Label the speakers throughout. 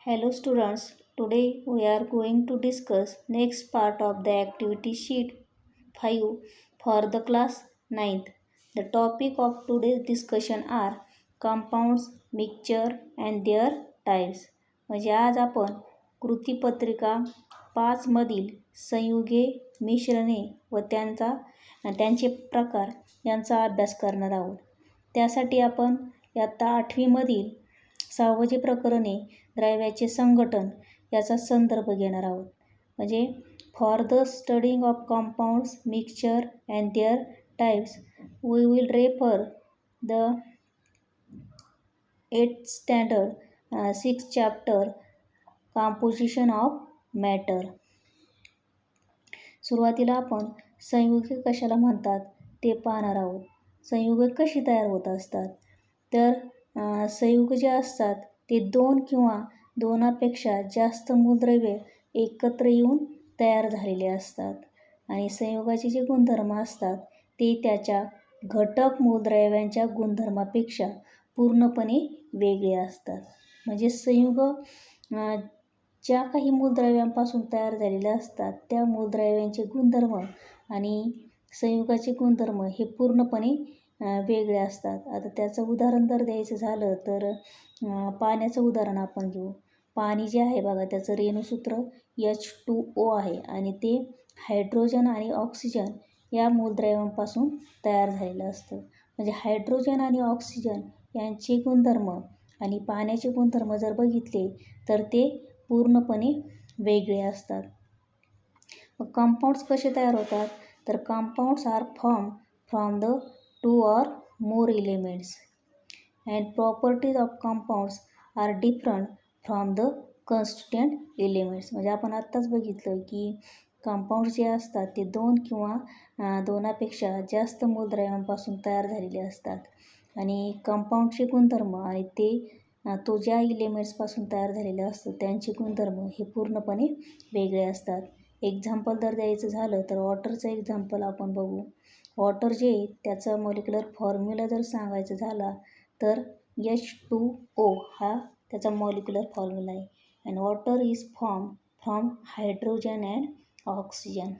Speaker 1: Hello students, today we are going to discuss next part of the activity sheet 5 for the class 9th. The topic of today's discussion are compounds, mixture and their types. म्हणजे आज आपण कृतीपत्रिका 5 मधील संयुगे, मिश्रणे व त्यांचे प्रकार यांचा अभ्यास करणार आहोत. त्यासाठी आपण इयत्ता 8वी मधील 6वे प्रकरणे द्रव्याचे संघटन याचा संदर्भ घेणार आहोत. म्हणजे for the studying of compounds, mixture and their types we will refer the 8th standard 6th chapter composition of matter. सुरुवातीला आपण संयुगे कशाला म्हणतात ते पाहणार आहोत. संयुगे कशी तयार होत असतात तर संयुग जे असतात ते दोन किंवा दोनापेक्षा जास्त मूलद्रव्ये एकत्र येऊन तयार झालेले असतात आणि संयुगाचे जे गुणधर्म असतात ते त्याच्या घटक मूलद्रव्यांच्या गुणधर्मापेक्षा पूर्णपणे वेगळे असतात. म्हणजे संयुग ज्या काही मूलद्रव्यांपासून तयार झालेले असतात त्या मूलद्रव्यांचे गुणधर्म आणि संयुगाचे गुणधर्म हे पूर्णपणे वेगळे असतात. आता त्याचं उदाहरण जर द्यायचं झालं तर पाण्याचं उदाहरण आपण घेऊ. पाणी जे आहे बघा त्याचं रेणुसूत्र H2O आहे आणि ते हायड्रोजन आणि ऑक्सिजन या मूलद्रव्यांपासून तयार झालेलं असतं. म्हणजे हायड्रोजन आणि ऑक्सिजन यांचे गुणधर्म आणि पाण्याचे गुणधर्म जर बघितले तर ते पूर्णपणे वेगळे असतात. मग कंपाऊंड्स कसे तयार होतात तर compounds are form from the 2 or more elements and properties of compounds are different from the constituent elements. म्हणजे आपण आत्ताच बघितलं की कंपाऊंड्स जे असतात ते दोन किंवा दोनापेक्षा जास्त मूलद्रव्यांपासून तयार झालेले असतात आणि कंपाऊंडचे गुणधर्म आणि तो ज्या इलेमेंट्सपासून तयार झालेले असतं त्यांचे गुणधर्म हे पूर्णपणे वेगळे असतात. एक्झाम्पल जर द्यायचं झालं तर वॉटरचं एक्झाम्पल आपण बघू. वॉटर जे त्याचा मॉलिक्युलर फॉर्म्युला जर सांगायचं झाला तर H2O हा त्याचा मॉलिक्युलर फॉर्म्युला आहे and water is form from hydrogen and oxygen.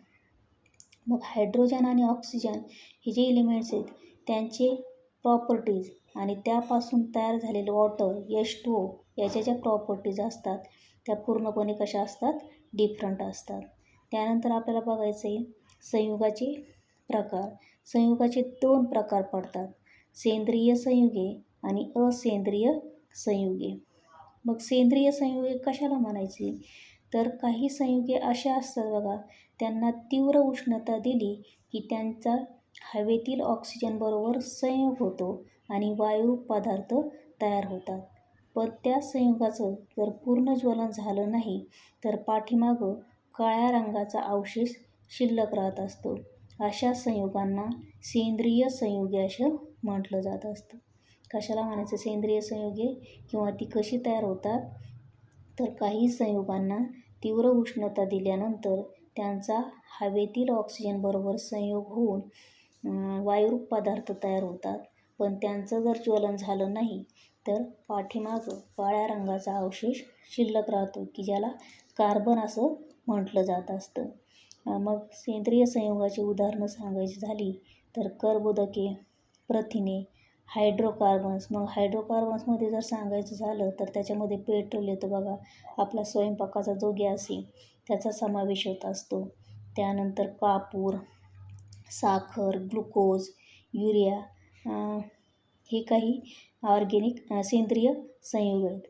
Speaker 1: मग हायड्रोजन आणि ऑक्सिजन हे जे एलिमेंट्स आहेत त्यांचे प्रॉपर्टीज आणि त्यापासून तयार झालेलं वॉटर H2O याच्या ज्या प्रॉपर्टीज असतात त्या पूर्णपणे कशा असतात डिफरंट असतात. त्यानंतर आपल्याला बघायचं आहे संयुगाचे प्रकार. संयुगाचे 2 प्रकार पडतात, सेंद्रिय संयुगे आणि असेंद्रिय संयुगे. मग सेंद्रिय संयुगे कशाला म्हणायची तर काही संयुगे अशा असतात बघा त्यांना तीव्र उष्णता दिली की त्यांचा हवेतील ऑक्सिजनबरोबर संयोग होतो आणि वायू पदार्थ तयार होतात. पण त्या संयुगाचं जर पूर्ण ज्वलन झालं नाही तर पाठीमागं काळ्या रंगाचा अवशेष शिल्लक राहत असतो. अशा संयुगांना सेंद्रिय संयुगे असं म्हटलं जात असतं. कशाला म्हणायचं सेंद्रिय संयुगे किंवा ती कशी तयार होतात तर काही संयुगांना तीव्र उष्णता दिल्यानंतर त्यांचा हवेतील ऑक्सिजनबरोबर संयोग होऊन वायुरूप पदार्थ तयार होतात. पण त्यांचं जर ज्वलन झालं नाही तर पाठीमागं काळ्या रंगाचा अवशेष शिल्लक राहतो की ज्याला कार्बन असं म्हटलं जात असतं. मग सेंद्रिय संयुगाची उदाहरणं सांगायची झाली तर कर्बोदके, प्रथिने, हायड्रोकार्बन्स. मग हायड्रोकार्बन्समध्ये जर सांगायचं झालं तर त्याच्यामध्ये पेट्रोल येतं बघा, आपला स्वयंपाकाचा जो गॅस आहे त्याचा समावेश होत असतो. त्यानंतर कापूर, साखर, ग्लुकोज, युरिया हे काही ऑर्गेनिक सेंद्रिय संयुग आहेत.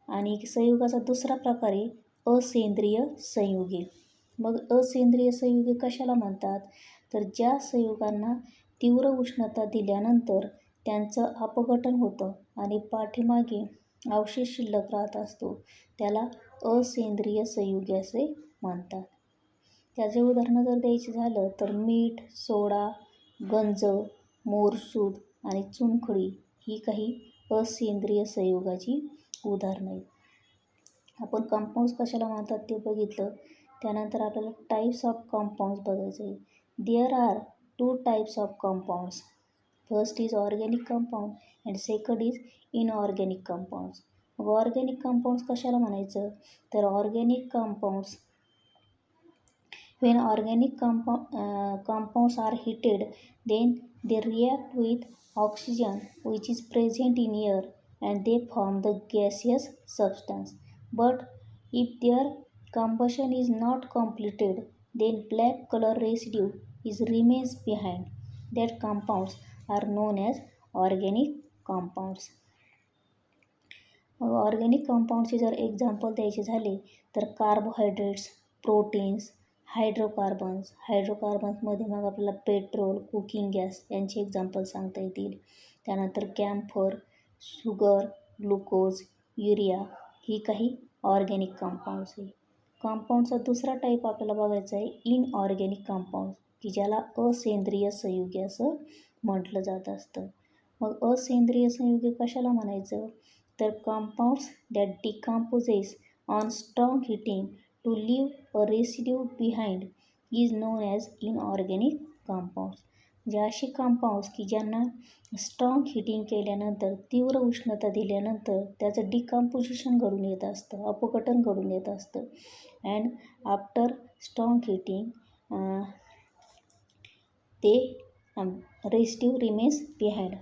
Speaker 1: आणि संयुगाचा दुसरा प्रकार आहे असेंद्रिय संयुगे. मग असेंद्रिय संयुगे कशाला म्हणतात तर ज्या संयुगांना तीव्र उष्णता दिल्यानंतर त्यांचं अपघटन होतं आणि पाठीमागे अवशेष शिल्लक राहत असतो त्याला असेंद्रिय संयुगे असे म्हणतात. त्याचे उदाहरणं जर द्यायचे झालं तर मीठ, सोडा, गंज, मोरसूद आणि चुनखडी ही काही असेंद्रिय संयुगाची उदाहरणं आहेत. आपण कंपाऊंड्स कशाला म्हणतात ते बघितलं. त्यानंतर आपल्याला टाईप्स ऑफ कंपाऊंड्स बघायचे आहे. There are 2 types of compounds. First is organic compound and second is inorganic compounds. मग ऑर्गॅनिक कंपाऊंड्स कशाला म्हणायचं, तर organic compounds when organic compounds are heated, then they react with oxygen which is present in air and they form the gaseous substance. But if their combustion is not completed, then black color residue remains behind. That compounds are known as organic compounds. Organic कंपाऊंडचे जर example द्यायचे झाले तर carbohydrates, proteins, हायड्रोकार्बन्समध्ये मग आपल्याला petrol, cooking gas यांचे example सांगता येतील. त्यानंतर कॅम्फर, शुगर, ग्लुकोज, युरिया ही काही ऑर्गॅनिक कंपाऊंड्स आहे. कंपाऊंडचा दुसरा टाईप आपल्याला बघायचा आहे इनऑर्गॅनिक कंपाऊंड, की ज्याला असेंद्रिय संयुगे असं म्हटलं जात असतं. मग असेंद्रिय संयुगे कशाला म्हणायचं, तर compounds that decomposes on strong heating to leave a residue behind is known as inorganic compounds. म्हणजे अशी कंपाऊंड्स की ज्यांना स्ट्रॉंग हिटिंग केल्यानंतर, तीव्र उष्णता दिल्यानंतर त्याचं डिकम्पोजिशन घडून येत असतं, अपघटन घडून येत असतं. अँड आफ्टर स्ट्रॉंग हिटिंग ते रेसिड्यू रिमेन्स बिहाइंड,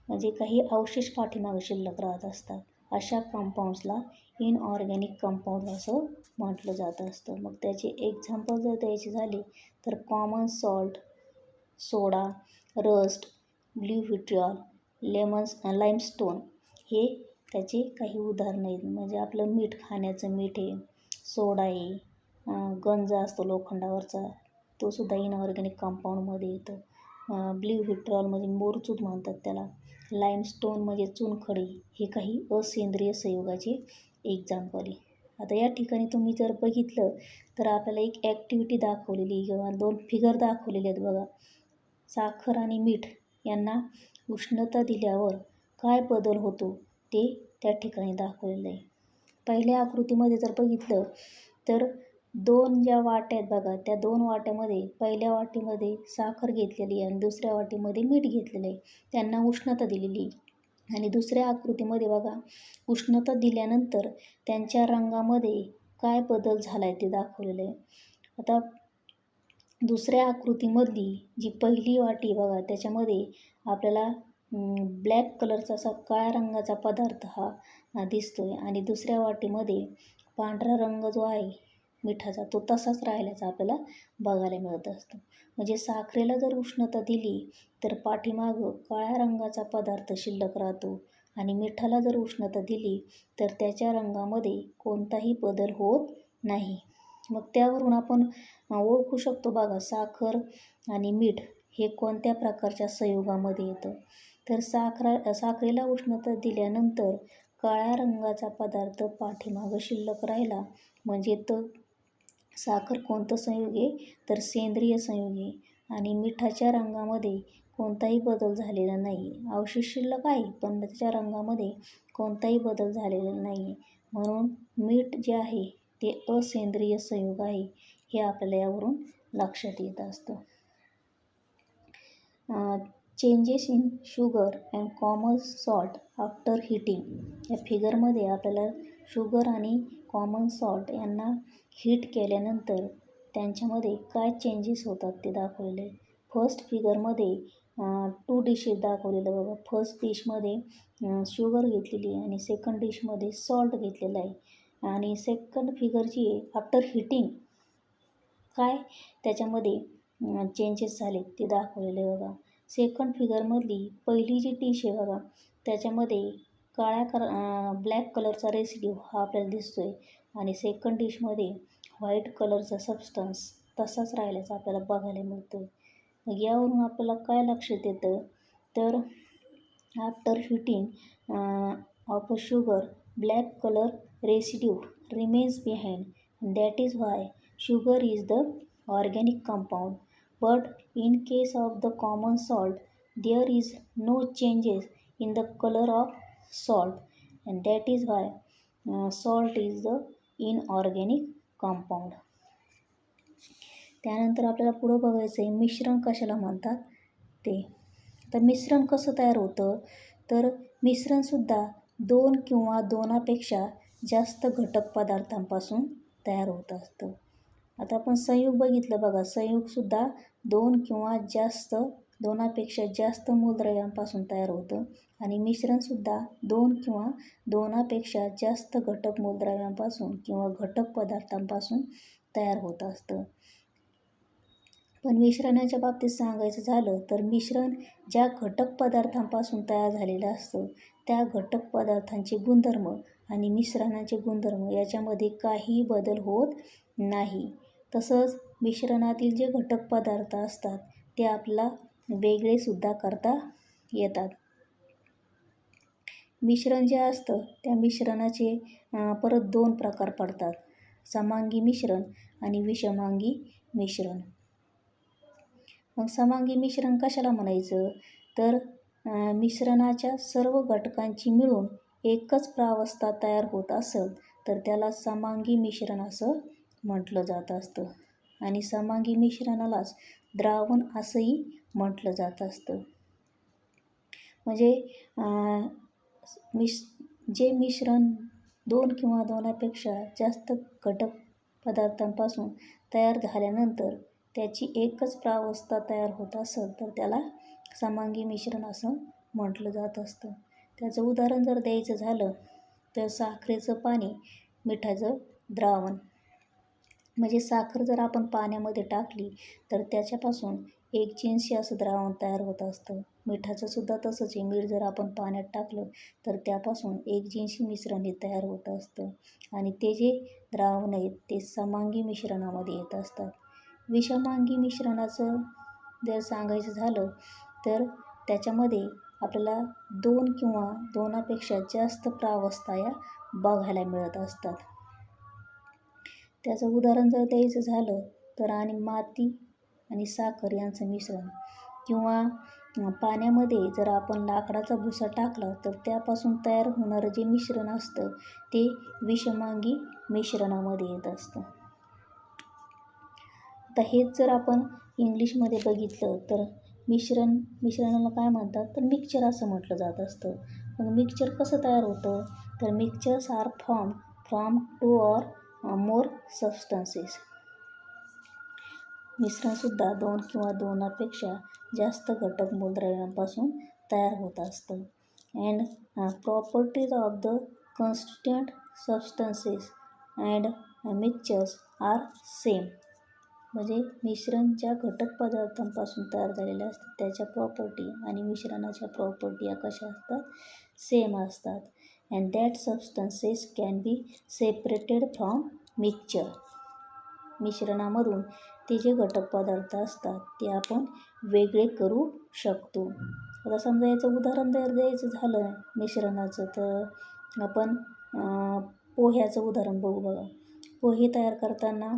Speaker 1: म्हणजे काही अवशेष पाठीमागे शिल्लक राहत असतात. अशा कंपाऊंड्सला इनऑर्गॅनिक कंपाऊंड असं म्हटलं जात असतं. मग त्याचे एक्झाम्पल जर द्यायचे झाले तर कॉमन सॉल्ट, सोडा, रस्ट, ब्ल्यू व्हिट्रिऑल, लाईमस्टोन हे त्याचे काही उदाहरणं आहेत. म्हणजे आपलं मीठ, खाण्याचं मीठ आहे, सोडा आहे, गंजा असतो लोखंडावरचा तो सुद्धा इनऑर्गॅनिक कंपाऊंडमध्ये येतो. ब्ल्यू व्हिट्रिऑल म्हणजे मोरचूद म्हणतात त्याला, लाईमस्टोन म्हणजे चुनखडी, हे काही असेंद्रिय संयुगाचे एक्झाम्पल आहे. आता या ठिकाणी तुम्ही जर बघितलं तर आपल्याला एक ॲक्टिव्हिटी दाखवलेली किंवा 2 फिगर दाखवलेले आहेत बघा. साखर आणि मीठ यांना उष्णता दिल्यावर काय बदल होतो ते त्या ठिकाणी दाखवलेलं आहे. पहिल्या आकृतीमध्ये जर बघितलं तर 2 ज्या वाट्या आहेत बघा, त्या 2 वाट्यामध्ये पहिल्या वाटीमध्ये साखर घेतलेली आहे आणि दुसऱ्या वाटीमध्ये मीठ घेतलेलं आहे. त्यांना उष्णता दिलेली आणि दुसऱ्या आकृतीमध्ये बघा उष्णता दिल्यानंतर त्यांच्या रंगामध्ये काय बदल झाला आहे ते दाखवलेलं आहे. आता दुसऱ्या आकृतीमधली जी पहिली वाटी बघा त्याच्यामध्ये आपल्याला ब्लॅक कलरचा असा काळ्या रंगाचा पदार्थ हा दिसतो आहे आणि दुसऱ्या वाटीमध्ये पांढरा रंग जो आहे मिठाचा तो तसाच राहिल्याचा आपल्याला बघायला मिळत असतो. म्हणजे साखरेला जर उष्णता दिली तर पाठीमागं काळ्या रंगाचा पदार्थ शिल्लक राहतो आणि मिठाला जर उष्णता दिली तर त्याच्या रंगामध्ये कोणताही बदल होत नाही. मग त्यावरून आपण ओळखू शकतो बघा साखर आणि मीठ हे कोणत्या प्रकारच्या संयुगामध्ये येतं. तर साखरेला उष्णता दिल्यानंतर काळ्या रंगाचा पदार्थ पाठीमागं शिल्लक राहिला म्हणजे तो साखर कोणतं संयुग आहे, तर सेंद्रिय संयुग आहे आणि मिठाच्या रंगामध्ये कोणताही बदल झालेला नाही. अवशेष शिल्लक आहे पण त्याच्या रंगामध्ये कोणताही बदल झालेला नाही. म्हणून मीठ जे आहे ते असेंद्रिय संयुग आहे हे आपल्याला यावरून लक्षात येत असतं. Changes in sugar and common salt after heating. या फिगरमध्ये आपल्याला शुगर आणि कॉमन सॉल्ट यांना हीट केल्यानंतर त्यांच्यामध्ये काय चेंजेस होतात ते दाखवलेले आहे. फर्स्ट फिगरमध्ये 2 डिशेस दाखवलेलं बघा. फर्स्ट डिशमध्ये शुगर घेतलेली आहे आणि सेकंड डिशमध्ये सॉल्ट घेतलेला आहे आणि सेकंड फिगर जी आहे आफ्टर हिटिंग काय त्याच्यामध्ये चेंजेस झाले ते दाखवलेले बघा. सेकंड फिगरमधली पहिली जी डिश आहे बघा त्याच्यामध्ये ब्लॅक कलरचा रेसिड्यू हा आपल्याला दिसतो आहे आणि सेकंड डिशमध्ये व्हाईट कलरचा सबस्टन्स तसाच राहिल्याचा आपल्याला बघायला मिळतो आहे. मग यावरून आपल्याला काय लक्षात येतं तर after heating of a sugar black colour residue remains behind that is why sugar is the organic compound. But in case of the common salt, there is no changes in the color of salt and that is why salt is the inorganic compound. त्यानंतर आपल्याला पुढं बघायचं आहे मिश्रण कशाला म्हणतात ते. तर मिश्रण कसं तयार होतं तर मिश्रणसुद्धा दोन किंवा दोनापेक्षा जास्त घटक पदार्थांपासून तयार होत असतं. आता आपण संयुग बघितलं बघा, संयुगसुद्धा दोन किंवा दोनापेक्षा जास्त मूलद्रव्यांपासून तयार होतं आणि मिश्रणसुद्धा दोन किंवा दोनापेक्षा जास्त घटक मूलद्रव्यांपासून किंवा घटक पदार्थांपासून तयार होत असतं. पण मिश्रणाच्या बाबतीत सांगायचं झालं तर मिश्रण ज्या घटक पदार्थांपासून तयार झालेलं असतं त्या घटक पदार्थांचे गुणधर्म आणि मिश्रणाचे गुणधर्म याच्यामध्ये काही बदल होत नाही. तसंच मिश्रणातील जे घटक पदार्थ असतात ते आपल्याला वेगळेसुद्धा करता येतात. मिश्रण जे असतं त्या मिश्रणाचे परत दोन प्रकार पडतात, समांगी मिश्रण आणि विषमांगी मिश्रण. मग समांगी मिश्रण कशाला म्हणायचं तर मिश्रणाच्या सर्व घटकांची मिळून एकच प्रावस्था तयार होत असेल तर त्याला समांगी मिश्रण असं म्हटलं जात असतं आणि समांगी मिश्रणालाच द्रावण असंही म्हटलं जात असतं. म्हणजे जे मिश्रण दोन किंवा दोनापेक्षा जास्त घटक पदार्थांपासून तयार झाल्यानंतर त्याची एकच प्रावस्था तयार होत असेल तर त्याला समांगी मिश्रण असं म्हटलं जात असतं. त्याचं उदाहरण जर द्यायचं झालं तर साखरेचं पाणी, मिठाचं द्रावण. म्हणजे साखर जर आपण पाण्यामध्ये टाकली तर त्याच्यापासून एकजिन्सी असं द्रावण तयार होत असतं. मिठाचं सुद्धा तसंच आहे, मीठ जर आपण पाण्यात टाकलं तर त्यापासून एकजिन्सी मिश्रण हे तयार होत असतं आणि ते जे द्रावण आहेत ते समांगी मिश्रणामध्ये येत असतात. विषमांगी मिश्रणाचं जर सांगायचं झालं तर त्याच्यामध्ये आपल्याला दोन किंवा दोनापेक्षा जास्त प्रावस्था या बघायला मिळत असतात. त्याचं उदाहरण जर द्यायचं झालं तर आणि माती आणि साखर यांचं मिश्रण किंवा पाण्यामध्ये जर आपण लाकडाचा भुसा टाकला तर त्यापासून तयार होणारं जे मिश्रण असतं ते विषमांगी मिश्रणामध्ये येत असतं. आता हेच जर आपण इंग्लिशमध्ये बघितलं तर मिश्रणाला काय म्हणतात तर मिक्सचर असं म्हटलं जात असतं. मग मिक्सचर कसं तयार होतं तर mixtures are form from 2 or more substances. मिश्रणसुद्धा दोन किंवा दोनापेक्षा जास्त घटक मूलद्रव्यांपासून तयार होत असतं. And properties of the constituent substances and mixtures are same. म्हणजे मिश्रण ज्या घटक पदार्थांपासून तयार झालेले असतात त्याच्या प्रॉपर्टी आणि मिश्रणाच्या प्रॉपर्टी या कशा असतात सेम असतात. And that substances can be separated from mixture. मिश्रणामधून ते जे घटक पदार्थ असतात ते आपण वेगळे करू शकतो. आता समजा याचं उदाहरण जर द्यायचं झालं मिश्रणाचं तर आपण पोह्याचं उदाहरण बघू बघा. पोहे तयार करताना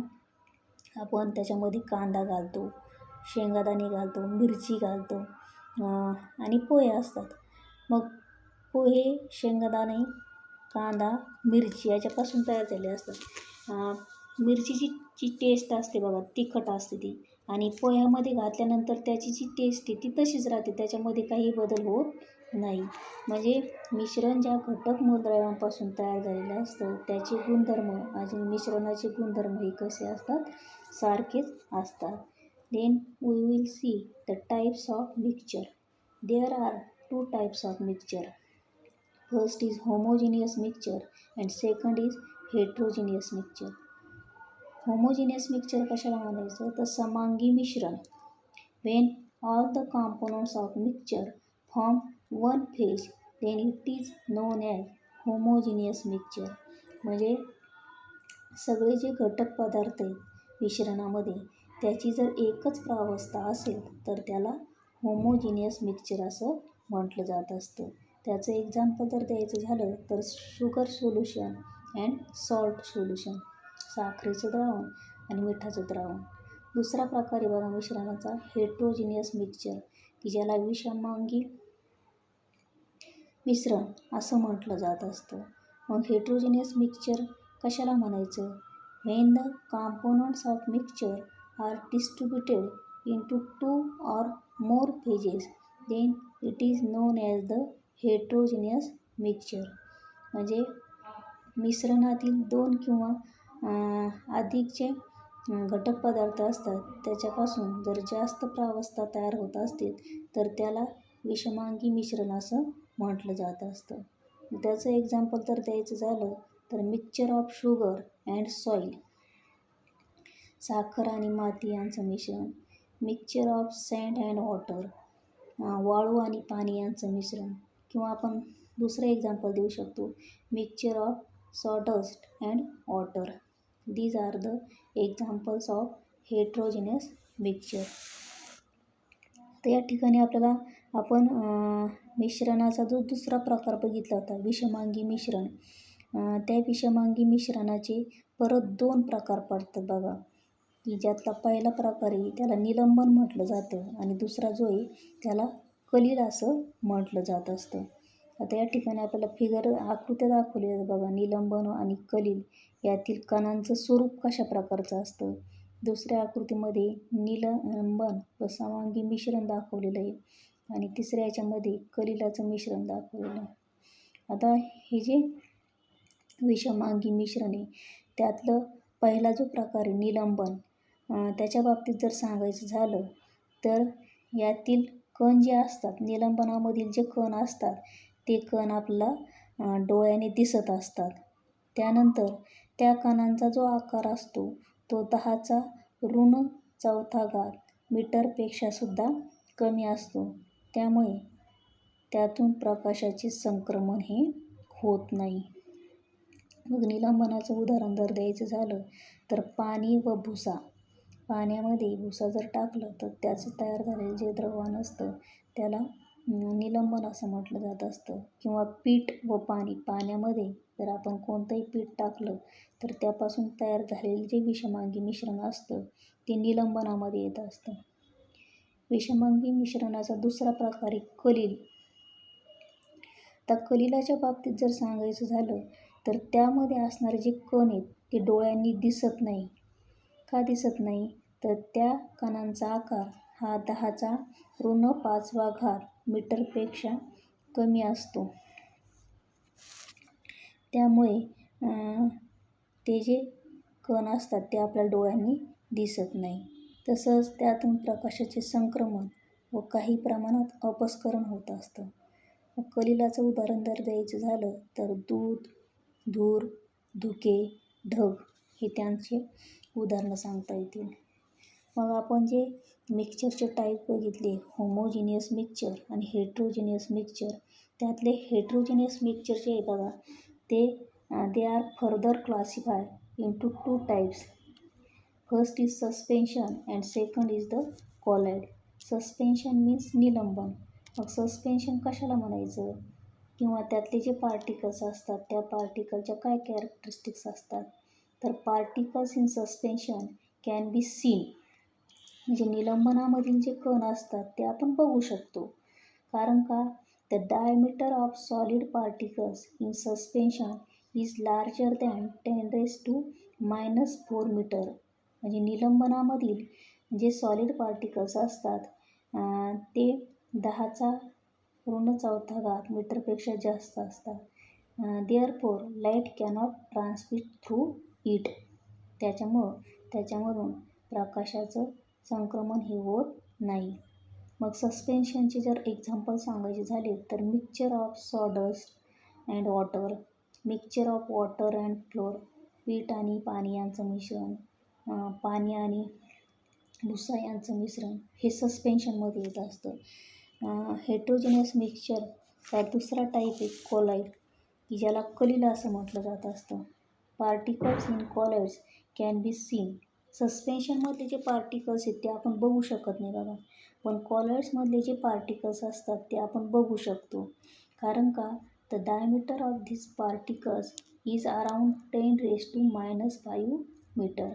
Speaker 1: आपण त्याच्यामध्ये कांदा घालतो, शेंगादाणे घालतो, मिरची घालतो आणि पोहे असतात. मग पोहे, शेंगादाणे, कांदा, मिरची याच्यापासून तयार झाले असतात. मिरचीची जी टेस्ट असते बघा तिखट असते ती आणि पोह्यामध्ये घातल्यानंतर त्याची जी टेस्ट आहे ती तशीच राहते, त्याच्यामध्ये काही बदल होत नाही. म्हणजे मिश्रण ज्या घटक मूलद्रव्यांपासून तयार झालेलं असतं त्याचे गुणधर्म आणि मिश्रणाचे गुणधर्म हे कसे असतात सारखेच असतात. Then we will see the types of mixture. There are 2 types of mixture. First is homogeneous mixture and second is heterogeneous mixture. Homogeneous mixture कशाला म्हणायचं तर समांगी मिश्रण. When all the components of mixture form one phase then it is known as homogeneous mixture. म्हणजे सगळे जे घटक पदार्थ आहेत मिश्रणामध्ये त्याची जर एकच प्रावस्था असेल तर त्याला होमोजिनियस मिक्सचर असं म्हटलं जात असतं. त्याचं एक्झाम्पल जर द्यायचं झालं तर sugar solution and salt solution. साखरेचं द्रावण आणि मिठाचं द्रावण. दुसरा प्रकार आहे बघा मिश्रणाचा हेट्रोजिनियस मिक्सचर की ज्याला विषमांगी मिश्रण असं म्हटलं जात असतं. मग हेट्रोजिनियस मिक्सचर कशाला म्हणायचं when the components of mixture are distributed into 2 or more phases then it is known as the heterogeneous mixture. म्हणजे मिश्रणातील 2 किंवा अधिकचे घटक पदार्थ असतात त्याच्यापासून जर जास्त प्रावस्था तयार होत असतील तर त्याला विषमांगी मिश्रण असं म्हटलं जात असतं. त्याचं एक्झाम्पल जर द्यायचं झालं तर mixture of sugar and soil, साखर आणि माती यांचं मिश्रण. Mixture of sand and water, वाळू आणि पाणी यांचं मिश्रण. किंवा आपण दुसरं एक्झाम्पल देऊ शकतो, mixture of sawdust and water. These are the examples of heterogeneous mixture. तर या ठिकाणी आपण मिश्रणाचा जो दुसरा प्रकार बघितला होता विषमांगी मिश्रण, त्या विषमांगी मिश्रणाचे परत 2 प्रकार पडतात बघा, की ज्यातला पहिला प्रकार आहे त्याला निलंबन म्हटलं जातं आणि दुसरा जो आहे त्याला कलील असं म्हटलं जात असतं. आता या ठिकाणी आपल्याला आकृत्या दाखवल्या आहेत बघा, निलंबन आणि कलील यातील कणांचं स्वरूप कशा प्रकारचं असतं. दुसऱ्या आकृतीमध्ये निलंबन व समांगी मिश्रण दाखवलेलं आहे आणि तिसऱ्या याच्यामध्ये कलिलाचं मिश्रण दाखवलेलं आहे. आता हे जे विषमांगी मिश्रण आहे त्यातलं पहिला जो प्रकार आहे निलंबन, त्याच्या बाबतीत जर सांगायचं झालं तर यातील कण जे असतात, निलंबनामधील जे कण असतात ते कण आपल्याला डोळ्याने दिसत असतात. त्यानंतर त्या कणांचा जो आकार असतो तो 10⁻⁴ मीटरपेक्षा सुद्धा कमी असतो. त्यामुळे त्यातून प्रकाशाचे संक्रमण हे होत नाही. मग निलंबनाचं उदाहरण जर द्यायचं झालं तर पाणी व भुसा. पाण्यामध्ये भुसा जर टाकलं तर त्याचं तयार झालेलं जे द्रव्यमान असतं त्याला निलंबन असं म्हटलं जात असतं. किंवा पीठ व पाणी, पाण्यामध्ये जर आपण कोणतंही पीठ टाकलं तर त्यापासून तयार झालेलं जे विषमांगी मिश्रण असतं ते निलंबनामध्ये येत असतं. विषमांगी मिश्रणाचा दुसरा प्रकार आहे कलील. तर कलिलाच्या बाबतीत जर सांगायचं झालं तर त्यामध्ये असणारे जे कण आहेत ते डोळ्यांनी दिसत नाही. का दिसत नाही तर त्या कणांचा आकार हा 10⁻⁵ मीटरपेक्षा कमी असतो. त्यामुळे ते जे कण असतात ते आपल्या डोळ्यांनी दिसत नाही. तसंच त्यातून प्रकाशाचे संक्रमण व काही प्रमाणात अपस्करण होत असतं. कलिलाचं उदाहरण जर द्यायचं झालं तर दूध, धूर, धुके, ढग हे त्यांचे उदाहरणं सांगता येतील. मग आपण जे मिक्सचरचे टाईप बघितले, होमोजिनियस मिक्सचर आणि हेट्रोजिनियस मिक्सचर. त्यातले हेट्रोजिनियस मिक्सचर जे आहे बघा they are further classified into 2 types. First is suspension and second is the collide. Suspension means निलंबन. मग सस्पेन्शन कशाला म्हणायचं किंवा त्यातले जे पार्टिकल्स असतात त्या पार्टिकलच्या काय कॅरेक्टरिस्टिक्स असतात तर particles in suspension can be scene. म्हणजे निलंबनामधील जे कण असतात ते आपण बघू शकतो. कारण का the diameter of solid particles in suspension is larger than 10⁻⁻⁴ metre. म्हणजे निलंबनामधील जे सॉलिड पार्टिकल्स असतात ते 10⁻⁴ मीटरपेक्षा जास्त असतात. Therefore light cannot transmit through it. त्याच्यामधून प्रकाशाचं संक्रमण हे होत नाही. मग सस्पेन्शनचे जर एक्झाम्पल सांगायचे झाले तर mixture of sawdust and water, mixture of water and floor, पीठ आणि पाणी यांचं मिश्रण, पाणी आणि भुसा यांचं मिश्रण हे सस्पेन्शनमध्ये येत असतं. हेट्रोजिनियस मिक्सचरचा दुसरा टाईप आहे कॉलाईड, की ज्याला कलील असं म्हटलं जात असतं. Particles in colloids can be seen. सस्पेन्शनमधले जे पार्टिकल्स आहेत ते आपण बघू शकत नाही बघा, पण कॉलाईड्समधले जे पार्टिकल्स असतात ते आपण बघू शकतो. कारण का the diameter of this particles is around 10⁻⁻⁵ metre.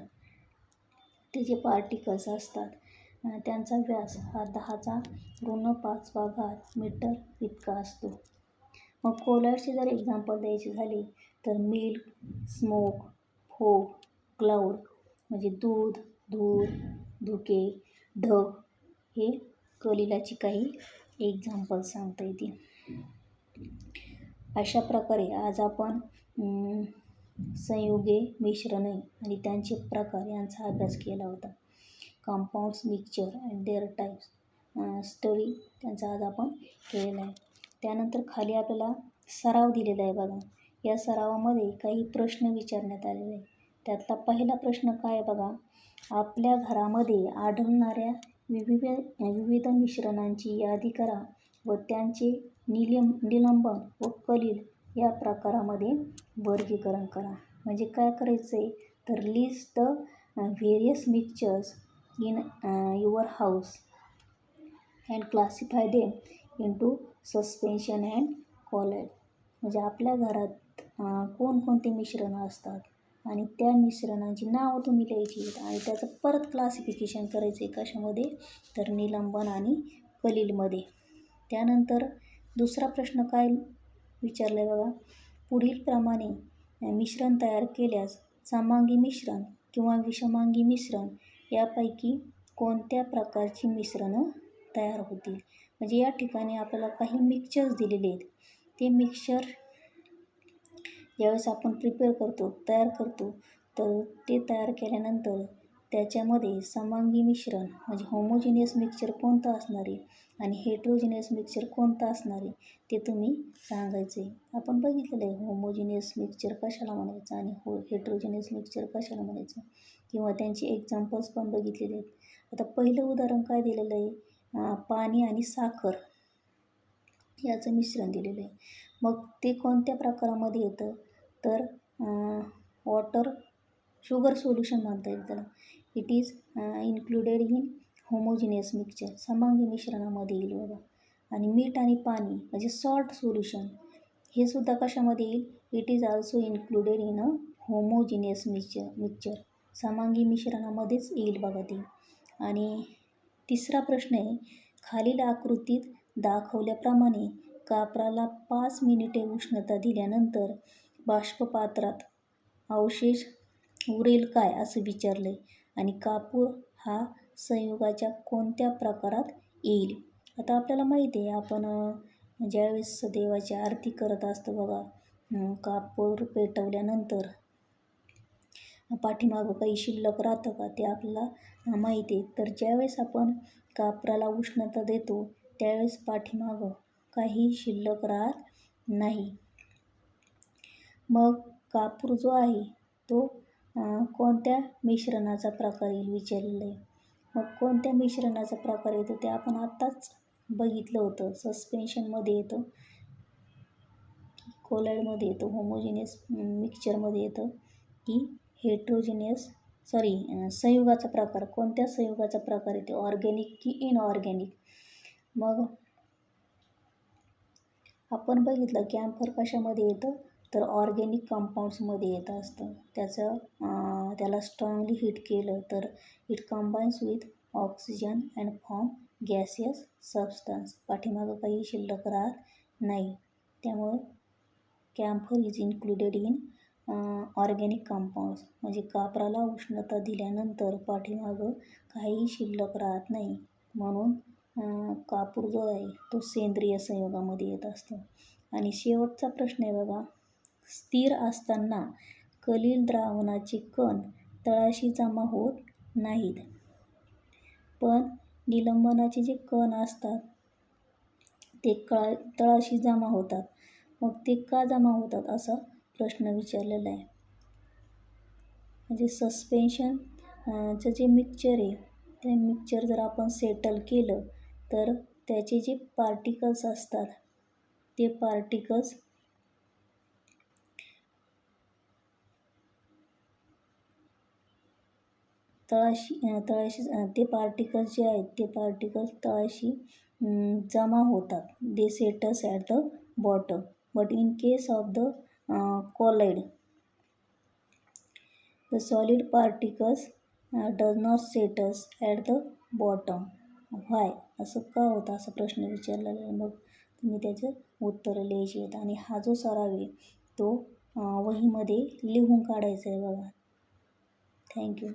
Speaker 1: ते जे पार्टिकल्स असतात त्यांचा व्यास हा 10⁻⁵ मीटर इतका असतो. मग कॉलाईडचे जर एक्झाम्पल द्यायचे झाले तर मिल्क, स्मोक, फोग, क्लाउड म्हणजे दूध, धूर, धुके, ढग हे कलिलाची काही एक्झाम्पल सांगता येतील. अशा प्रकारे आज आपण संयुगे, मिश्रणे आणि त्यांचे प्रकार यांचा अभ्यास केला होता. Compounds, mixture and their types study त्यांचा आज आपण केलेला आहे. त्यानंतर खाली आपल्याला सराव दिलेला आहे बघा. या सरावामध्ये काही प्रश्न विचारण्यात आलेले आहे. त्यातला पहिला प्रश्न काय बघा, आपल्या घरामध्ये आढळणाऱ्या विविध मिश्रणांची यादी करा व त्यांचे निलंबन व कलील या प्रकारामध्ये वर्गीकरण करा. म्हणजे काय करायचं आहे, तर list the various mixtures in your house and classify them into suspension and colloid. म्हणजे आपल्या घरात कोणकोणते मिश्रणं असतात आणि त्या मिश्रणांची नावं तुम्ही लिहायची आहेत आणि त्याचं परत क्लासिफिकेशन करायचं आहे कशामध्ये, तर निलंबन आणि कलीलमध्ये. त्यानंतर दुसरा प्रश्न काय विचारला आहे बघा, पुढील प्रमाणे मिश्रण तयार केल्यास समांगी मिश्रण किंवा विषमांगी मिश्रण यापैकी कोणत्या प्रकारची मिश्रणं तयार होतील. म्हणजे या ठिकाणी आपल्याला काही मिक्सचर्स दिलेले आहेत. ते मिक्सचर ज्यावेळेस आपण तयार करतो तर ते तयार केल्यानंतर त्याच्यामध्ये समांगी मिश्रण म्हणजे होमोजिनियस मिक्सचर कोणतं असणार आहे आणि हेट्रोजिनियस मिक्सचर कोणतं असणार आहे ते तुम्ही सांगायचं आहे. आपण बघितलेलं आहे होमोजिनियस मिक्सचर कशाला म्हणायचं आणि हेट्रोजिनियस मिक्सचर कशाला म्हणायचं किंवा त्यांचे एक्झाम्पल्स पण बघितलेले आहेत. आता पहिलं उदाहरण काय दिलेलं आहे, पाणी आणि साखर याचं मिश्रण दिलेलं आहे. मग ते कोणत्या प्रकारामध्ये येतं, तर शुगर सोल्युशन म्हणता येईल त्याला. It is included in homogeneous mixture, समांगी मिश्रणामध्ये येईल बघा. आणि मीठ आणि पाणी म्हणजे सॉल्ट सोल्युशन हे सुद्धा कशामध्ये येईल, it is also included in a homogeneous mixture, समांगी मिश्रणामध्येच येईल बघा ते. आणि तिसरा प्रश्न आहे, खालील आकृतीत दाखवल्याप्रमाणे कापराला 5 मिनिटे उष्णता दिल्यानंतर बाष्पपात्रात अवशेष उरेल काय असं विचारलं आहे आणि कापूर हा संयुगाच्या कोणत्या प्रकारात येईल. आता आपल्याला माहिती आहे आपण ज्यावेळेस देवाची आरती करत असतो बघा, कापूर पेटवल्यानंतर पाठीमागं काही शिल्लक राहतं का ते आपल्याला माहिती आहे. तर ज्यावेळेस आपण कापराला उष्णता देतो त्यावेळेस पाठीमागं काही शिल्लक राहत नाही. मग कापूर जो आहे तो कोणत्या मिश्रणाचा प्रकार येईल विचारलेलं आहे. मग कोणत्या मिश्रणाचा प्रकार येतो ते आपण आत्ताच बघितलं होतं. सस्पेन्शनमध्ये येतं, कोलाइडमध्ये येतं, होमोजिनियस मिक्सचरमध्ये येतं की संयुगाचा प्रकार, कोणत्या संयुगाचा प्रकार येतो, ऑर्गॅनिक की इनऑर्गॅनिक. मग आपण बघितलं कॅम्फर कशामध्ये येतं, तर ऑर्गॅनिक कंपाऊंड्समध्ये येत असतं. त्याला स्ट्रॉंगली हीट केलं तर it combines with oxygen and form gaseous substance. पाठीमागं काही शिल्लक राहत नाही. त्यामुळं camphor is included in organic compounds. म्हणजे कापराला उष्णता दिल्यानंतर पाठीमागं काही शिल्लक राहत नाही, म्हणून कापूर जो आहे तो सेंद्रिय संयुगामध्ये येत असतो. आणि शेवटचा प्रश्न आहे बघा, स्थिर असताना कलील द्रावणाचे कण तळाशी जमा होत नाहीत, पण निलंबनाचे जे कण असतात ते तळाशी जमा होतात. मग ते का जमा होतात असा प्रश्न विचारलेला आहे. म्हणजे सस्पेन्शनचं जे मिक्सचर आहे ते मिक्सचर जर आपण सेटल केलं तर त्याचे जे पार्टिकल्स असतात ते पार्टिकल्स तळाशी ते पार्टिकल्स जे आहेत ते पार्टिकल्स तळाशी जमा होतात. They settles at the bottom. But in case of the colloid the solid particles does not settles at the bottom. Why? असं का होतं असा प्रश्न विचारलेला आहे. मग तुम्ही त्याचं उत्तरं लिहायची आहेत आणि हा जो सराव आहे तो वहीमध्ये लिहून काढायचा आहे बघा. थँक्यू.